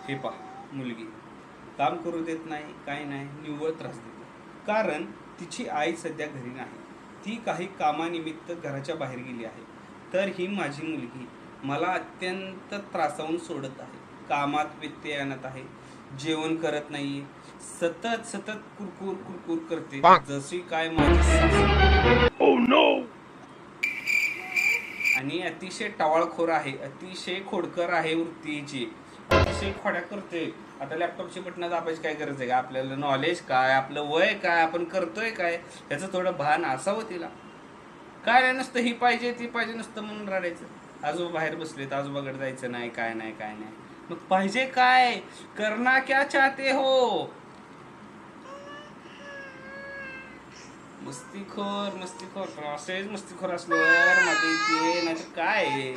हे पहा, मुलगी काम करू देत नाही, काय नाही, निव्वळ त्रास देते. कारण तिची आई सध्या घरी नाही, ती काही कामानिमित्त घराच्या बाहेर गेली आहे. तर ही माझी मुलगी मला अत्यंत त्रासावून सोडत आहे, कामात व्यत्यय आणत आहे, जेवण करत नाही, सतत सतत कुरकुर कुरकुर करते, जशी काय माझी सासू. Oh no! आणि अतिशय टवाळखोर आहे, अतिशय खोडकर आहे वृत्तीची, अतिशय खोड्या करते. आता लॅपटॉपची बटणं दाबायची काय गरज आहे का? आपल्याला नॉलेज काय, आपलं वय काय, आपण करतोय काय याचं थोडं भान असावं तिला. काय नाही, नुसतं ही पाहिजे ती पाहिजे नुसतं म्हणून रडायचं. आजोबा बाहेर बसलेत, आजोबाकडे जायचं नाही, काय नाही काय नाही. मग पाहिजे काय? करना क्या चाहते हो? मस्तीखोर मस्तीखोर प्रोसेस मस्तीखोर असल्यावर मध्ये ते नाही तर काय आहे?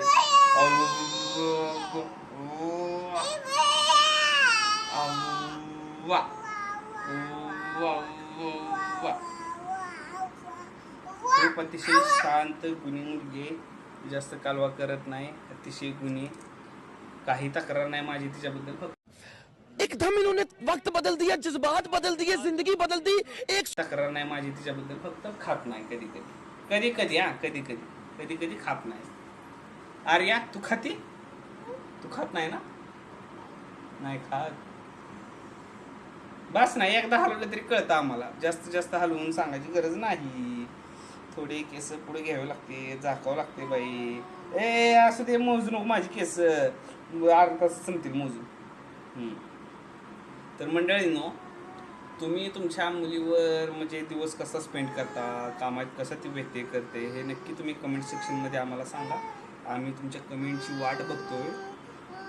वा वा वा. खूप अतिशय शांत गुणी मुलगी आहे, जास्त कालवा करत नाही, अतिशय गुणी, काही तक्रार नाही माझी तिच्याबद्दल. फक्त एकदम इन्होंने वक्त बदल दिया, जज्बात बदल दिए, जिंदगी बदल दी. एक तक्रार नाही माझी तिच्याबद्दल, फक्त खात नाही कधी कधी, कधी कधी हा कधी कधी, कधी कधी खात नाही. आर्या तू खाती? तू खात नाही ना? नाही खात. बस नाही, एकदा हलवलं तरी कळतं आम्हाला, जास्त जास्त हलवून सांगायची गरज नाही. थोडे केस पुढे घ्यावे लागते, झाकावं लागते बाई. ए असं ते मोजू नको माझी केस, अर्धा तास संपतील मोजून. तर मंडळींनो, तुम्ही तुमच्या मुलीवर म्हणजे दिवस कसा स्पेंड करता, कामात कसं ती व्यत्यय करते, हे नक्की तुम्ही कमेंट सेक्शनमध्ये आम्हाला सांगा. आम्ही तुमच्या कमेंटची वाट बघतोय.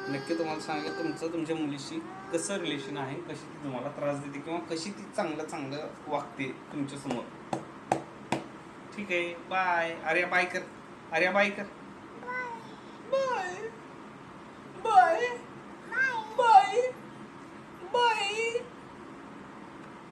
नक्की तुम्हाला सांगा तुमचं तुमच्या मुलीशी कसं रिलेशन आहे, कशी ती तुम्हाला त्रास देते किंवा कशी ती चांगलं चांगलं वागते तुमच्यासमोर. ठीक आहे, बाय. अरे बाय कर, अरे बाय कर.